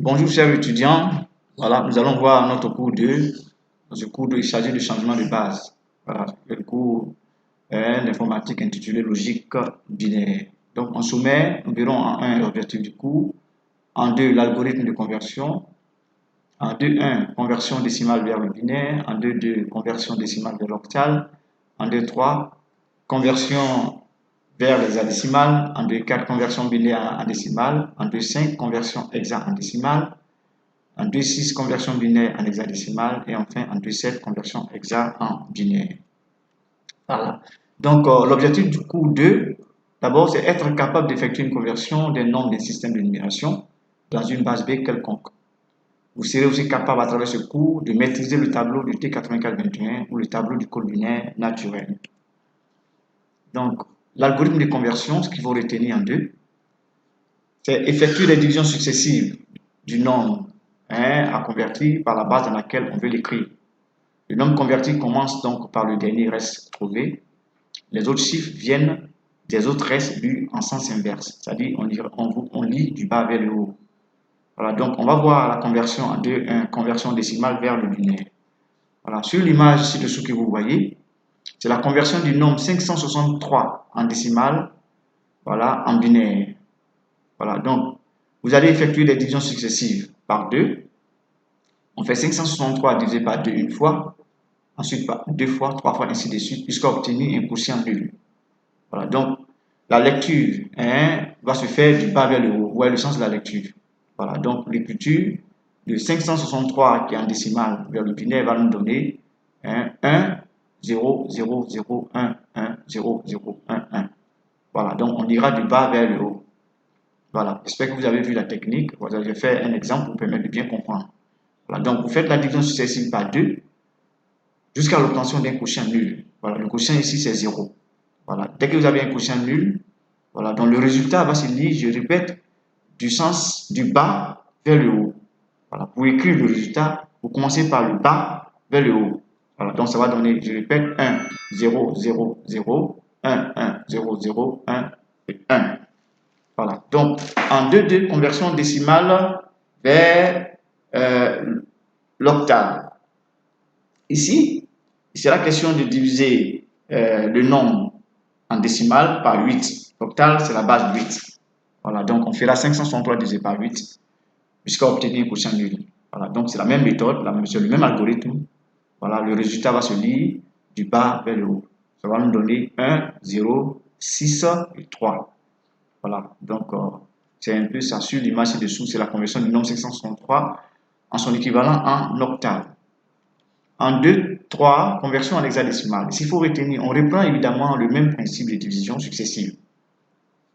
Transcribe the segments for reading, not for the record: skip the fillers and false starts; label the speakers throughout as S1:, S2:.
S1: Bonjour chers étudiants, voilà, nous allons voir notre cours 2. Dans ce cours 2, il s'agit de changement de base. Voilà, le cours d'informatique intitulé logique binaire. Donc en sommaire, nous verrons en 1 l'objectif du cours, en 2 l'algorithme de conversion, en 2.1 conversion décimale vers le binaire, en 2.2 conversion décimale vers l'octal, en 2.3 conversion vers l'hexadécimal, en 2.4 conversion binaire en décimale, en 2.5 conversion hexa en décimale, en 2.6 conversion binaire en hexadécimal et enfin en 2.7 conversion hexa en binaire. Voilà. Donc l'objectif du cours 2, d'abord, c'est être capable d'effectuer une conversion des nombres des systèmes de numération dans une base B quelconque. Vous serez aussi capable à travers ce cours de maîtriser le tableau du T8421 ou le tableau du code binaire naturel. Donc, l'algorithme de conversion, ce qu'il faut retenir en deux, c'est effectuer les divisions successives du nombre à convertir par la base dans laquelle on veut l'écrire. Le nombre converti commence donc par le dernier reste trouvé. Les autres chiffres viennent des autres restes lus en sens inverse, c'est-à-dire on lit du bas vers le haut. Voilà, donc on va voir la conversion en 2.1, conversion décimale vers le binaire. Voilà, sur l'image ci-dessous que vous voyez, c'est la conversion du nombre 563 en décimale, voilà, en binaire. Voilà, donc vous allez effectuer les divisions successives par 2. On fait 563 divisé par 2 une fois, ensuite par 2 fois, 3 fois, ainsi de suite, jusqu'à obtenir un quotient nul. Voilà, donc la lecture va se faire du bas vers le haut. Vous voyez le sens de la lecture. Voilà, donc l'écriture de 563 qui est en décimale vers le binaire va nous donner 1, 0, 0, 0, 1, 1, 0, 0, 1, 1. Voilà, donc on ira du bas vers le haut. Voilà, j'espère que vous avez vu la technique. Voilà, je vais faire un exemple pour vous permettre de bien comprendre. Voilà, donc vous faites la division successive par 2 jusqu'à l'obtention d'un quotient nul. Voilà, le quotient ici c'est 0. Voilà, dès que vous avez un quotient nul, voilà, donc le résultat va se lire, je répète, du sens du bas vers le haut. Voilà, pour écrire le résultat, vous commencez par le bas vers le haut. Voilà, donc ça va donner, je répète, 1, 0, 0, 0, 1, 1, 0, 0, 1 et 1. Voilà, donc en 2.2, conversion décimale vers l'octave. Ici, il sera question de diviser le nombre en décimale par 8. L'octave, c'est la base 8. Voilà, donc on fera 563 divisé par 8 jusqu'à obtenir un quotient nul. Voilà, donc c'est la même méthode, c'est le même algorithme. Voilà, le résultat va se lire du bas vers le haut. Ça va nous donner 1, 0, 6 et 3. Voilà, donc c'est un peu ça. Sur l'image ci-dessous, c'est la conversion du nombre 563 en son équivalent en octave. En 2, 3, conversion en hexadécimal. S'il faut retenir, on reprend évidemment le même principe de division successive.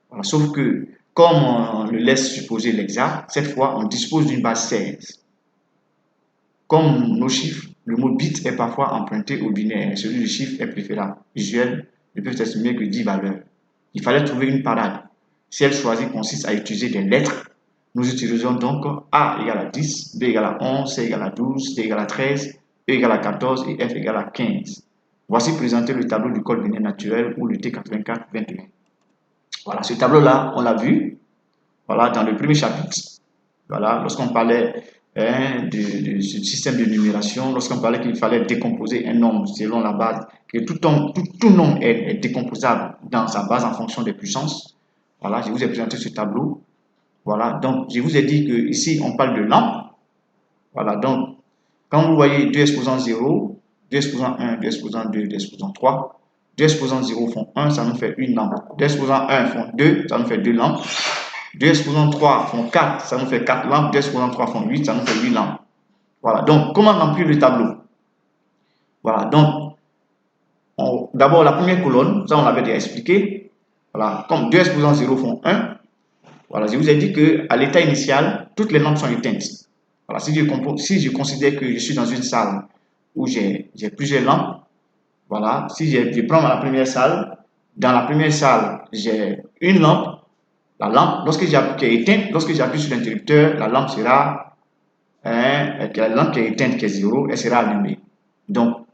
S1: Voilà, sauf que, comme on le laisse supposer l'exact, cette fois, on dispose d'une base 16. Comme nos chiffres, le mot bit est parfois emprunté au binaire. Celui du chiffre est préférable. Usuel ne peut estimer que 10 valeurs. Il fallait trouver une parade. Celle choisie consiste à utiliser des lettres. Nous utilisons donc A égale à 10, B égale à 11, C égale à 12, D égale à 13, E égale à 14 et F égale à 15. Voici présenté le tableau du code binaire naturel ou le T8421. Voilà, ce tableau-là, on l'a vu voilà, dans le premier chapitre. Voilà, lorsqu'on parlait de ce système de numération, lorsqu'on parlait qu'il fallait décomposer un nombre selon la base, que tout nombre est décomposable dans sa base en fonction des puissances. Voilà, je vous ai présenté ce tableau. Voilà, donc je vous ai dit que ici on parle de lampe. Voilà, donc quand vous voyez 2 exposants 0, 2 exposants 1, 2 exposants 2, 2 exposants 3, 2 exposants 0 font 1, ça nous fait une lampe. 2 exposants 1 font 2, ça nous fait 2 lampes. 2 exposants 3 font 4, ça nous fait 4 lampes. 2 exposants 3 font 8, ça nous fait 8 lampes. Voilà, donc comment remplir le tableau? Voilà, donc d'abord la première colonne, ça on l'avait déjà expliqué. Voilà, comme 2 exposants 0 font 1, voilà, je vous ai dit qu'à l'état initial, toutes les lampes sont éteintes. Voilà, si je considère que je suis dans une salle où j'ai plusieurs lampes, voilà, si je prends la première salle, dans la première salle, j'ai une lampe. La lampe, qui est éteinte, lorsque j'appuie sur l'interrupteur, la lampe sera, la lampe qui est éteinte, qui est 0, elle sera allumée. Donc,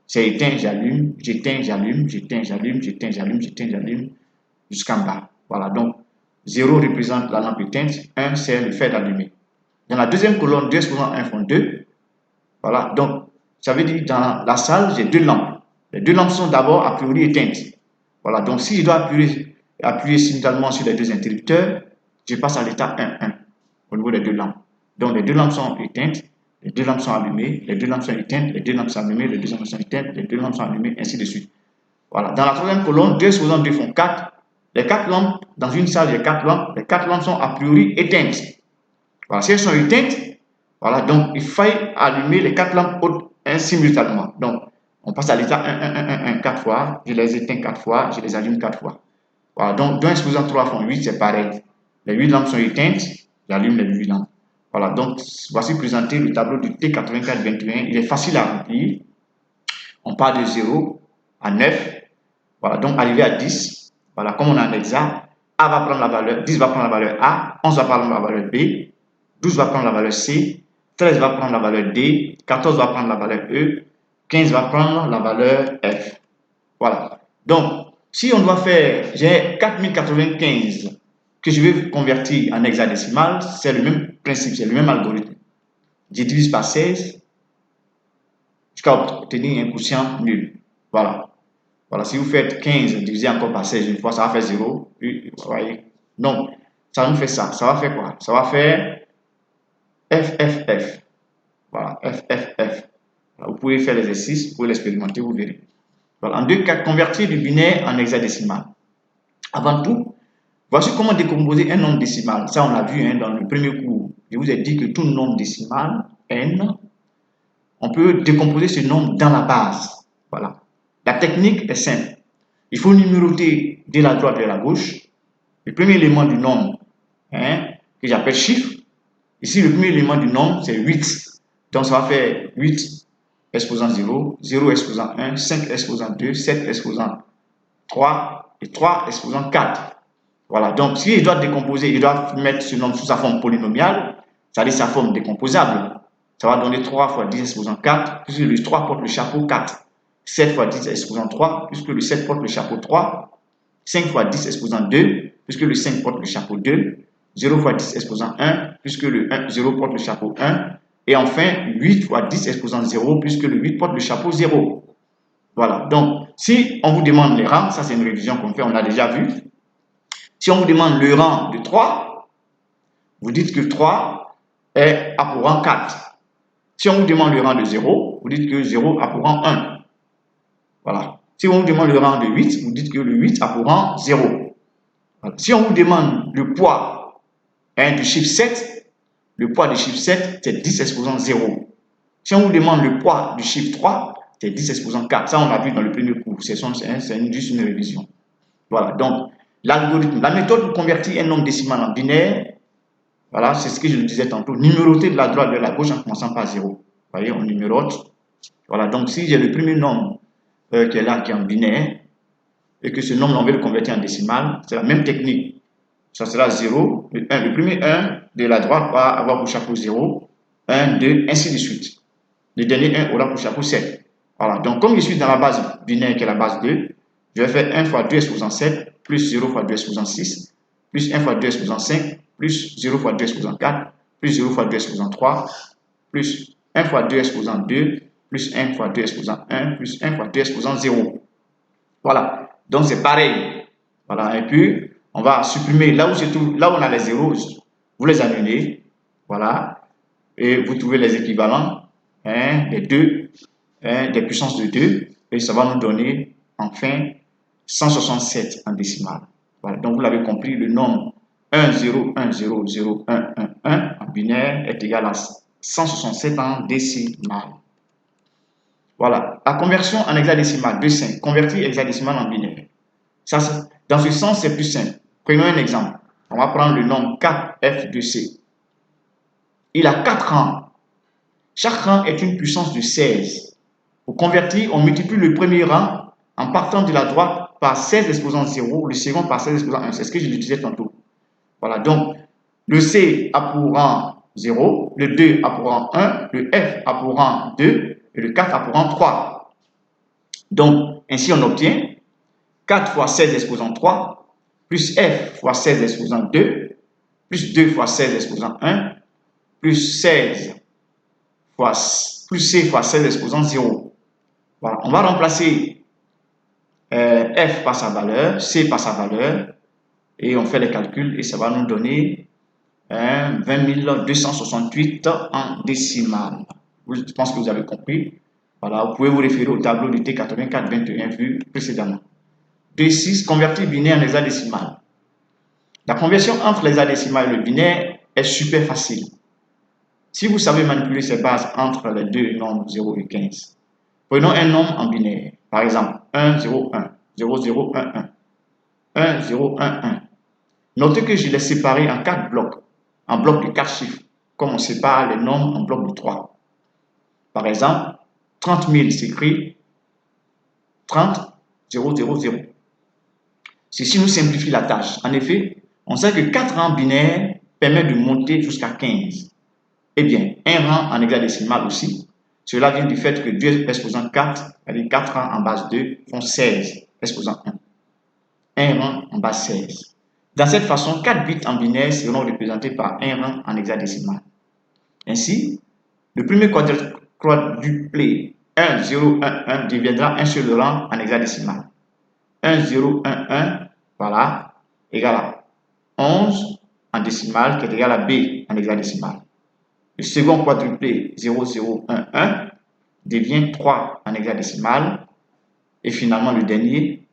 S1: c'est éteint, j'allume, j'éteins, j'allume, j'éteins, j'allume, j'éteins, j'allume, j'éteins, j'allume, jusqu'en bas. Voilà, donc 0 représente la lampe éteinte, 1 c'est le fait d'allumer. Dans la deuxième colonne, 2 exposants 1 font 2. Voilà, donc ça veut dire dans la salle, j'ai 2 lampes. Les 2 lampes sont d'abord a priori éteintes. Voilà, donc si je dois appuyer simultanément sur les 2 interrupteurs, je passe à l'état 1, 1 au niveau des 2 lampes. Donc les 2 lampes sont éteintes, les 2 lampes sont allumées, les 2 lampes sont éteintes, les 2 lampes sont allumées, les 2 lampes sont éteintes, les 2 lampes sont allumées, ainsi de suite. Voilà, dans la troisième colonne, 2 exposants 2 font 4. Les 4 lampes, dans une salle, il y a 4 lampes, les 4 lampes sont a priori éteintes. Voilà, si elles sont éteintes, voilà, donc il faut allumer les 4 lampes hautes simultanément. Donc, on passe à l'état 1, 1, 1, 1, 4 fois, je les éteins 4 fois, je les allume 4 fois. Voilà, donc 2 exposants 3 font 8, c'est pareil. Les 8 lampes sont éteintes, j'allume les 8 lampes. Voilà, donc voici présenté le tableau du T8421. Il est facile à remplir. On part de 0 à 9. Voilà, donc arrivé à 10. Voilà, comme on a un hexa, A va prendre la valeur, 10 va prendre la valeur A, 11 va prendre la valeur B, 12 va prendre la valeur C, 13 va prendre la valeur D, 14 va prendre la valeur E, 15 va prendre la valeur F. Voilà. Donc, si on doit faire, j'ai 4095 que je vais convertir en hexadécimal, c'est le même principe, c'est le même algorithme. Je divise par 16 jusqu'à obtenir un quotient nul. Voilà. Voilà, si vous faites 15 divisé encore par 16 une fois, ça va faire 0. Vous voyez? Donc, ça nous fait ça. Ça va faire quoi? Ça va faire FFF. Voilà, FFF. Voilà, vous pouvez faire l'exercice, vous pouvez l'expérimenter, vous verrez. Voilà, en deux cas, convertir du binaire en hexadécimal. Avant tout, voici comment décomposer un nombre décimal. Ça, on l'a vu dans le premier cours. Je vous ai dit que tout nombre décimal, n, on peut décomposer ce nombre dans la base. Voilà. La technique est simple. Il faut numéroter de la droite vers la gauche. Le premier élément du nombre, que j'appelle chiffre. Ici, le premier élément du nombre, c'est 8. Donc, ça va faire 8 exposant 0, 0 exposant 1, 5 exposant 2, 7 exposant 3 et 3 exposant 4. Voilà. Donc, si je dois décomposer, je dois mettre ce nombre sous sa forme polynomiale, c'est-à-dire sa forme décomposable. Ça va donner 3 fois 10 exposant 4, puisque le 3 porte le chapeau 4. 7 fois 10 exposant 3, puisque le 7 porte le chapeau 3. 5 fois 10 exposant 2, puisque le 5 porte le chapeau 2. 0 fois 10 exposant 1, puisque le 0 porte le chapeau 1. Et enfin, 8 fois 10 exposant 0, puisque le 8 porte le chapeau 0. Voilà. Donc, si on vous demande les rangs, ça c'est une révision qu'on fait, on a déjà vu. Si on vous demande le rang de 3, vous dites que 3 a pour rang 4. Si on vous demande le rang de 0, vous dites que 0 a pour rang 1. Voilà. Si on vous demande le rang de 8, vous dites que le 8 a pour rang 0. Voilà. Si on vous demande le poids du chiffre 7, le poids du chiffre 7, c'est 10 exposant 0. Si on vous demande le poids du chiffre 3, c'est 10 exposant 4. Ça, on l'a vu dans le premier cours. C'est juste une révision. Voilà. Donc, l'algorithme, la méthode pour convertir un nombre décimal en binaire, voilà, c'est ce que je le disais tantôt. Numéroter de la droite vers la gauche en commençant par 0. Vous voyez, on numérote. Voilà. Donc, si j'ai le premier nombre qui est là, qui est en binaire, et que ce nombre, on veut le convertir en décimal, c'est la même technique. Ça sera 0. Le premier 1 de la droite va avoir pour chapeau 0, 1, 2, ainsi de suite. Le dernier 1 aura pour chapeau 7. Voilà. Donc, comme je suis dans la base binaire qui est la base 2, je vais faire 1 fois 2 exposant 7, plus 0 fois 2 exposant 6, plus 1 fois 2 exposant 5, plus 0 fois 2 exposant 4, plus 0 fois 2 exposant 3, plus 1 fois 2 exposant 2, plus 1 fois 2 exposant 1, plus 1 fois 2 exposant 0. Voilà. Donc, c'est pareil. Voilà. Et puis, on va supprimer là où on a les zéros, vous les annulez. Voilà. Et vous trouvez les équivalents des 2, des puissances de 2. Et ça va nous donner, enfin, 167 en décimal. Voilà. Donc, vous l'avez compris, le nombre 1, 0, 1, 0, 0, 1, 1, 1 en binaire est égal à 167 en décimal. Voilà. La conversion en hexadécimal, 2,5. Convertir hexadécimal en binaire. Ça, dans ce sens, c'est plus simple. Prenons un exemple. On va prendre le nombre 4F de C. Il a 4 rangs. Chaque rang est une puissance de 16. Pour convertir, on multiplie le premier rang en partant de la droite par 16 exposant 0, le second par 16 exposant 1. C'est ce que je le disais tantôt. Voilà, donc le C a pour rang 0, le 2 a pour rang 1, le F a pour rang 2 et le 4 a pour rang 3. Donc, ainsi on obtient 4 fois 16 exposant 3, plus F fois 16 exposant 2, plus 2 fois 16 exposant 1, plus 16 fois plus C fois 16 exposant 0. Voilà, on va remplacer F par sa valeur, C par sa valeur, et on fait les calculs et ça va nous donner 20 268 en décimale. Je pense que vous avez compris. Voilà, vous pouvez vous référer au tableau du T8421 vu précédemment. D6, convertir binaire en hexadécimal. La conversion entre l'hexadécimal et le binaire est super facile. Si vous savez manipuler ces bases entre les deux nombres 0 et 15, prenons un nombre en binaire. Par exemple, 1, 0, 1, 0, 0, 1, 1, 1, 0, 1, 1. Notez que je l'ai séparé en 4 blocs, en blocs de 4 chiffres, comme on sépare les nombres en blocs de 3. Par exemple, 30 000 s'écrit 30, 0, 0, 0. Ceci nous simplifie la tâche. En effet, on sait que 4 rangs binaires permettent de monter jusqu'à 15. Eh bien, un rang en hexadécimal aussi. Cela vient du fait que 2 exposant 4, c'est-à-dire 4 rangs en base 2, font 16 exposant 1. Un rang en base 16. Dans cette façon, 4 bits en binaire seront représentés par un rang en hexadécimal. Ainsi, le premier quadruplé 1, 0, 1, 1 deviendra un seul rang en hexadécimal. 1, 0, 1, 1, voilà, égale à 11 en décimale, qui est égal à B en hexadécimal. Le second quadruplé 0, 0, 1, 1 devient 3 en hexadécimal. Et finalement, le dernier,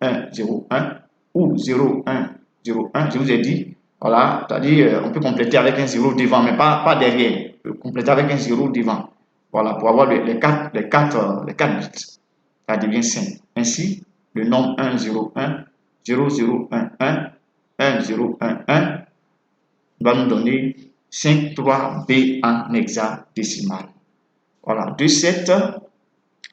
S1: 1, 0, 1 ou 0, 1, 0, 1, je vous ai dit, voilà, c'est-à-dire on peut compléter avec un 0 devant, mais pas derrière. On peut compléter avec un 0 devant. Voilà, pour avoir les 4 bits. Ça devient 5. Ainsi, le nombre 1, 0, 1, 0, 0, 1, 1, 1, 0, 1, 1 va nous donner 5, 3, B en hexadécimal. Voilà, de 7,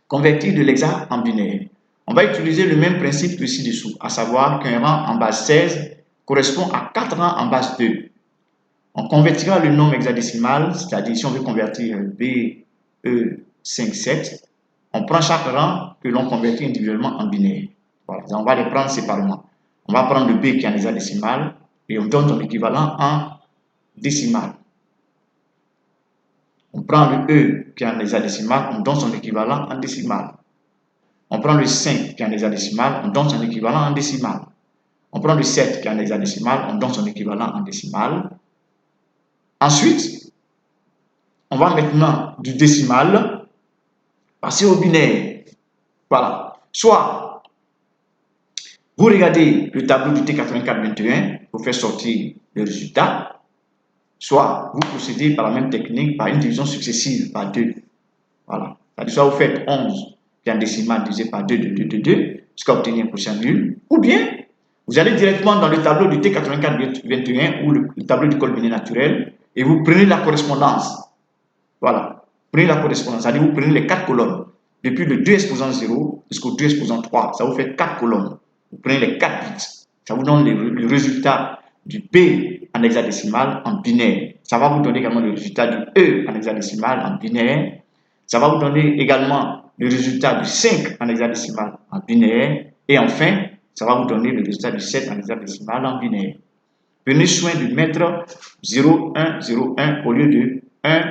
S1: convertir de l'hexa en binaire. On va utiliser le même principe que ci-dessous, à savoir qu'un rang en base 16 correspond à 4 rangs en base 2. On convertira le nombre hexadécimal, c'est-à-dire si on veut convertir B, E, 5, 7, on prend chaque rang que l'on convertit individuellement en binaire. Voilà, on va les prendre séparément. On va prendre le B qui est en hexadécimal et on donne son équivalent en décimal. On prend le E qui est en hexadécimal, on donne son équivalent en décimal. On prend le 5 qui est en hexadécimal, on donne son équivalent en décimal. On prend le 7 qui est en hexadécimal, on donne son équivalent en décimal. Ensuite, on va maintenant du décimal passer au binaire. Voilà. Soit vous regardez le tableau du T8421 pour faire sortir le résultat, soit vous procédez par la même technique, par une division successive par 2. Voilà. Soit vous faites 11 qui est en décimal divisé par 2, 2, 2, 2, 2, jusqu'à obtenir un quotient nul. Ou bien, vous allez directement dans le tableau du T8421 ou le tableau du code binaire naturel et vous prenez la correspondance. Voilà. Prenez la correspondance, c'est-à-dire vous prenez les 4 colonnes. Depuis le 2 exposant 0 jusqu'au 2 exposant 3, ça vous fait 4 colonnes. Vous prenez les 4 bits. Ça vous donne le résultat du B en hexadécimal en binaire. Ça va vous donner également le résultat du E en hexadécimal en binaire. Ça va vous donner également le résultat du 5 en hexadécimal en binaire. Et enfin, ça va vous donner le résultat du 7 en hexadécimal en binaire. Prenez soin de mettre 0, 1, 0, 1 au lieu de 1,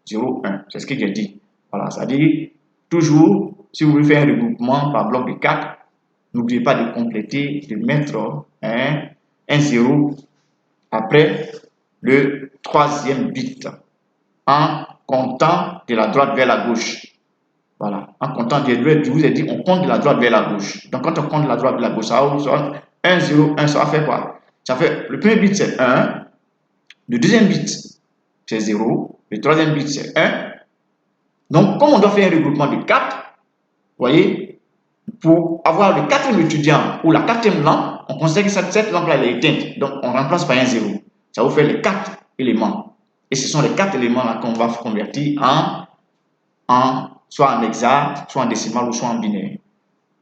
S1: 0, 1. C'est ce que j'ai dit. Voilà, c'est-à-dire, toujours, si vous voulez faire un regroupement par bloc de 4, n'oubliez pas de compléter, de mettre un 0 après le troisième bit en comptant de la droite vers la gauche. Voilà, en comptant de la droite, je vous ai dit, on compte de la droite vers la gauche. Donc, quand on compte de la droite vers la gauche, ça va 1, 0, 1, ça va faire quoi? Ça fait, le premier bit c'est 1, le deuxième bit c'est 0, le troisième bit c'est 1. Donc, comme on doit faire un regroupement de 4, vous voyez, pour avoir le quatrième étudiant ou la quatrième lampe, on considère que cette lampe-là elle est éteinte. Donc, on remplace par un 0. Ça vous fait les 4 éléments. Et ce sont les 4 éléments-là qu'on va convertir soit en hexa, soit en décimal ou soit en binaire.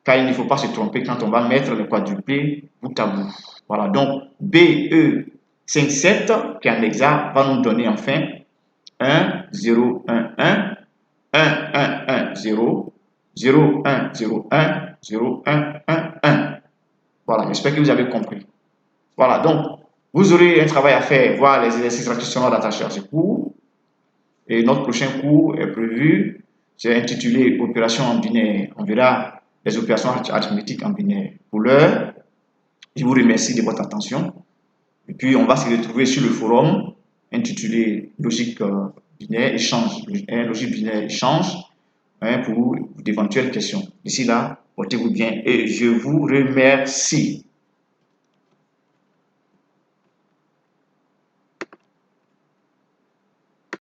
S1: Car il ne faut pas se tromper quand on va mettre le quadruplé bout à bout. Voilà, donc BE 5, 7 qui est en hexa va nous donner enfin 1, 0, 1, 1, 1, 1, 1, 0, 0, 1, 0, 1, 0, 1, 1, 1. Voilà, j'espère que vous avez compris. Voilà, donc Vous aurez un travail à faire, voir les exercices transcriptionnels attachés à ce cours. Et notre prochain cours est prévu, c'est intitulé Opérations en binaire. On verra les opérations arithmétiques en binaire. Pour l'heure, je vous remercie de votre attention. Et puis, on va se retrouver sur le forum intitulé Logique binaire échange, logique binaire échange, pour d'éventuelles questions. D'ici là, portez-vous bien et je vous remercie.